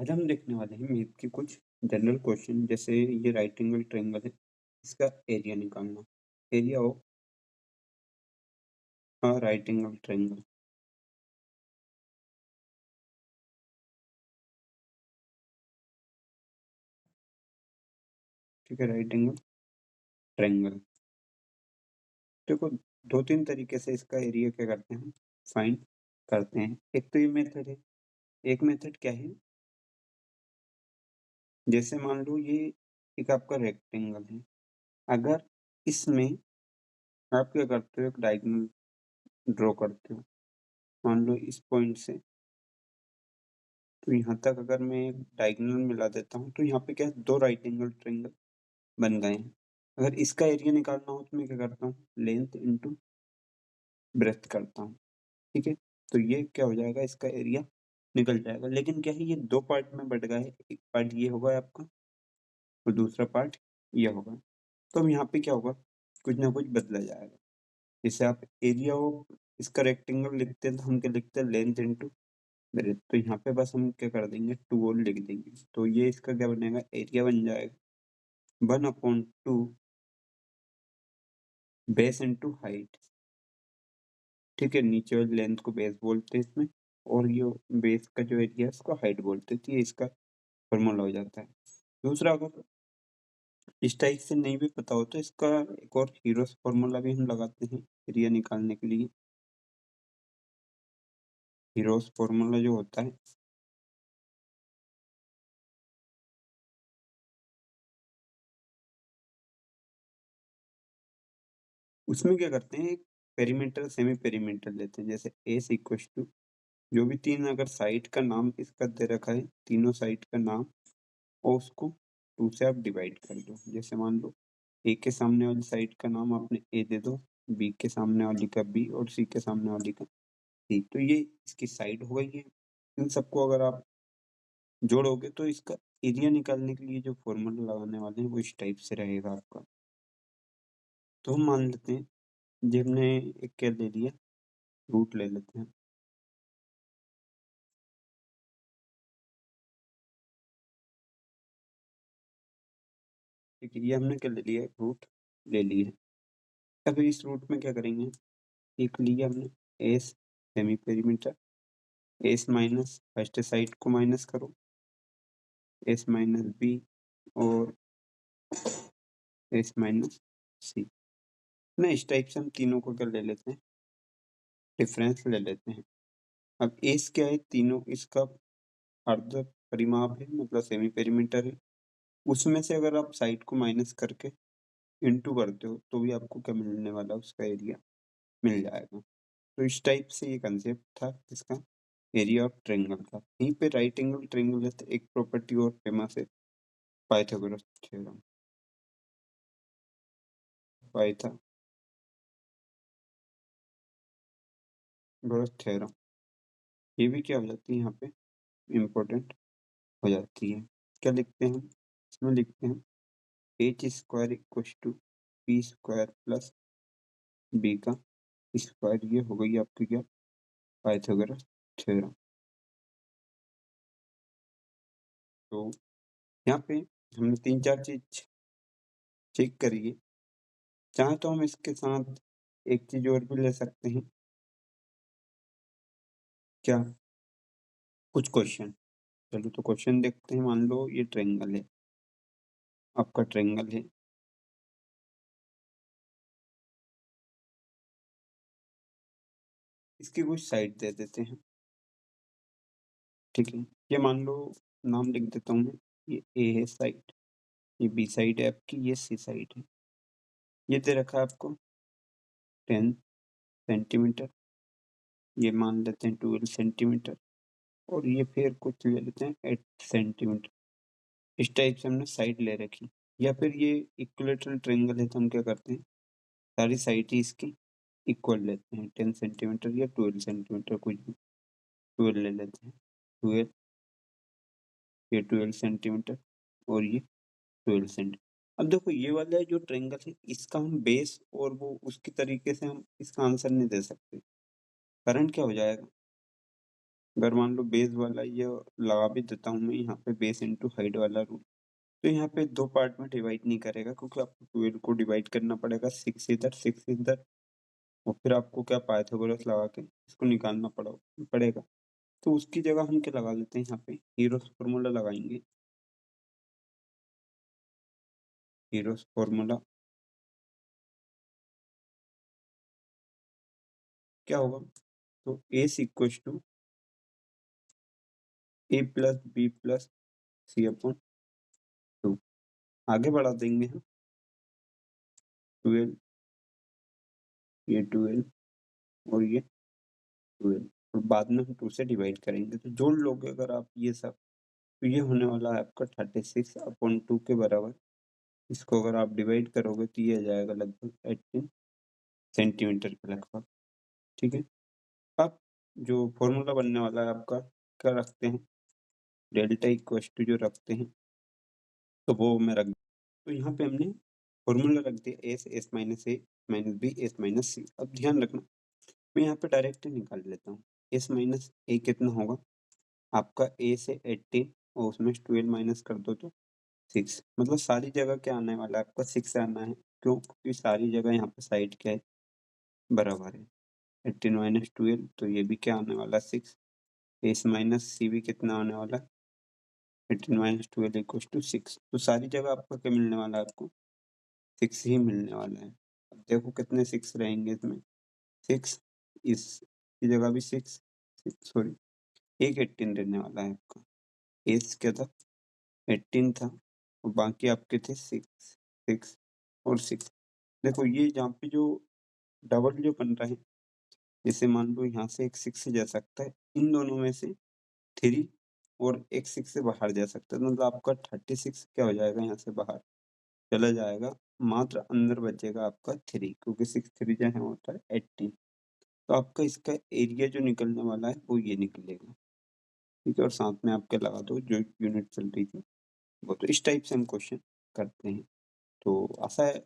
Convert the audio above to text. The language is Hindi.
आज हम देखने वाले हैं मैथ के कुछ जनरल क्वेश्चन। जैसे ये राइट एंगल ट्रायंगल है, इसका एरिया निकालना। Area of right angle triangle. ठीक है, राइट एंगल ट्रायंगल। देखो, दो तीन तरीके से इसका एरिया क्या करते हैं, फाइंड करते हैं। एक तो ये मेथड है। एक मेथड क्या है, जैसे मान लो ये एक आपका रेक्टेंगल है। अगर इसमें आप क्या करते हो, एक डायगोनल ड्रॉ करते हो। मान लो इस पॉइंट से तो यहाँ तक अगर मैं एक डायगोनल मिला देता हूँ तो यहाँ पे क्या है, दो राइट एंगल ट्रायंगल बन गए हैं। अगर इसका एरिया निकालना हो तो मैं क्या करता हूँ, लेंथ इंटू ब्रेथ करता हूँ। ठीक है, तो ये क्या हो जाएगा, इसका एरिया निकल जाएगा। लेकिन क्या है, ये दो पार्ट में बट गया है। एक पार्ट ये होगा आपका और दूसरा पार्ट ये होगा। तो अब यहाँ पे क्या होगा, कुछ ना कुछ बदला जाएगा। जैसे आप एरिया ऑफ इसका रेक्टेंगल लिखते हैं तो हम क्या लिखते हैं, लेंथ इंटू ब्रेथ। तो यहाँ पे बस हम क्या कर देंगे, 2 और लिख देंगे। तो ये इसका क्या बनेगा, एरिया बन जाएगा 1/2 बेस इंटू हाइट। ठीक है, नीचे वाली लेंथ को बेस बोलते हैं इसमें, और ये बेस का जो एरिया है उसको हाइट बोलते हैं। तो ये इसका फॉर्मूला हो जाता है। दूसरा, अगर इस टाइप से नहीं भी पता हो तो इसका एक और हीरोस फॉर्मूला भी हम लगाते हैं एरिया निकालने के लिए। हीरोस फॉर्मूला जो होता है, उसमें क्या करते हैं, एक पेरीमीटर सेमी पेरीमीटर लेते हैं। जैसे एस इक्वल टू जो भी तीन अगर साइड का नाम इसका दे रखा है, तीनों साइड का नाम, और उसको 2 से आप डिवाइड कर दो। जैसे मान लो ए के सामने वाली साइड का नाम आपने ए दे दो, बी के सामने वाली का बी, और सी के सामने वाली का सी। तो ये इसकी साइड हो गई है। इन सबको अगर आप जोड़ोगे तो इसका एरिया निकालने के लिए जो फॉर्मूला लगाने वाले हैं वो इस टाइप से रहेगा आपका। तो हम मान लेते हैं, जो हमने एक क्या ले लिया, रूट ले लेते हैं। ठीक है, ये हमने क्या ले लिया, रूट ले लिया। अब इस रूट में क्या करेंगे, एक लिया हमने S semi perimeter, S minus first side को माइनस करो, एस माइनस बी और एस माइनस सी। ना इस टाइप से हम तीनों को क्या ले लेते हैं, डिफरेंस ले लेते हैं। अब एस क्या है, तीनों इसका अर्ध परिमाप है, मतलब सेमी पेरीमीटर है। उसमें से अगर आप साइड को माइनस करके इंटू करते हो तो भी आपको क्या मिलने वाला है, उसका एरिया मिल जाएगा। तो इस टाइप से ये कंसेप्ट था इसका एरिया ऑफ ट्रायंगल का। यहीं पे राइट एंगल ट्रायंगल है, एक प्रॉपर्टी और फेमस है, पाइथागोरस थ्योरम। पाइथागोरस थ्योरम, ये भी क्या हो जाती है यहाँ पे, इम्पोर्टेंट हो जाती है। क्या लिखते हैं, इसमें लिखते हैं H square equal to P square plus B का स्क्वायर। ये हो गई आपकी क्या, पाइथागोरस थ्योरम। तो यहाँ पे हमने तीन चार चीज चेक करी है। चाहे तो हम इसके साथ एक चीज और भी ले सकते हैं, क्या, कुछ क्वेश्चन। चलो तो क्वेश्चन देखते हैं। मान लो ये ट्रायंगल है, आपका ट्रायंगल है। इसकी कुछ साइड दे देते हैं। ठीक है, ये मान लो नाम लिख देता हूँ मैं, ये ए है साइड, ये बी साइड है आपकी, ये सी साइड है। ये दे रखा है आपको 10 सेंटीमीटर, ये मान लेते हैं 12 सेंटीमीटर, और ये फिर कुछ ले लेते हैं 8 सेंटीमीटर। इस टाइप से हमने साइड ले रखी। या फिर ये इक्विलेटरल ट्रायंगल है तो हम क्या करते हैं, सारी साइड ही इसकी इक्वल लेते हैं, 10 सेंटीमीटर या 12 सेंटीमीटर, कुछ भी 12 ले लेते हैं। 12, ये 12 सेंटीमीटर और ये 12 सेंटीमीटर। अब देखो, ये वाला जो ट्रायंगल है इसका हम बेस और वो उसकी तरीके से हम इसका आंसर नहीं दे सकते। कारण क्या हो जाएगा, अगर मान लो बेस वाला ये लगा भी देता हूँ मैं यहाँ पे बेस इंटू हाइट वाला रूल, तो यहाँ पे 2 पार्ट में डिवाइड नहीं करेगा, क्योंकि आपको 12 को डिवाइड करना पड़ेगा 6 इधर 6 इधर, और फिर आपको क्या पाइथागोरस लगा के इसको निकालना पड़ेगा। तो उसकी जगह हम क्या लगा लेते हैं, यहाँ पे हीरोस फॉर्मूला लगाएंगे। हीरोस फॉर्मूला क्या होगा, तो A equal to A plus B plus C upon 2। आगे बढ़ा देंगे हम 12, ये 12 और ये 12, और बाद में हम 2 से डिवाइड करेंगे। तो जोड़ लोगे अगर आप ये सब, तो ये होने वाला है आपका 36/2 के बराबर। इसको अगर आप डिवाइड करोगे तो ये आ जाएगा लगभग 18 सेंटीमीटर के लगभग। ठीक है, अब जो फॉर्मूला बनने वाला है आपका, क्या रखते हैं, डेल्टा इक्वल टू जो रखते हैं, तो वो मैं रख, तो यहाँ पे हमने फॉर्मूला रख दिया एस माइनस ए माइनस बी एस माइनस सी। अब ध्यान रखना, मैं यहाँ पे डायरेक्ट निकाल लेता हूँ। एस माइनस ए कितना होगा आपका, ए से 18 और उसमें 12 माइनस कर दो तो 6, मतलब सारी जगह क्या आने वाला है आपका 6 आना है। क्यों, क्योंकि सारी जगह यहाँ पे साइड क्या है, बराबर है। 18 माइनस 12, तो ये भी क्या आने वाला 6। एस माइनस सी भी कितना आने वाला, 18 माइनस 12 इक्वल टू 6। तो सारी जगह आपका क्या मिलने वाला है, आपको 6 ही मिलने वाला है। अब देखो कितने 6 रहेंगे इसमें, 6, इसकी जगह भी 6, सॉरी, एक 18 रहने वाला है आपका। एस क्या था, 18 था, और बाकी आपके थे 6, 6 और 6। देखो ये जहाँ पे जो डबल जो बन रहा है, जैसे मान लो यहाँ से एक 6 जा सकता है, इन दोनों में से 3 और एक 6 से बाहर जा सकता है, मतलब आपका 36 क्या हो जाएगा, यहाँ से बाहर चला जाएगा, मात्र अंदर बचेगा आपका 3, क्योंकि 6 3 जो है होता है 18। तो आपका इसका एरिया जो निकलने वाला है वो ये निकलेगा। ठीक है, और साथ में आपके लगा दो जो यूनिट चल रही थी वो। तो इस टाइप से हम क्वेश्चन करते हैं। तो आशा है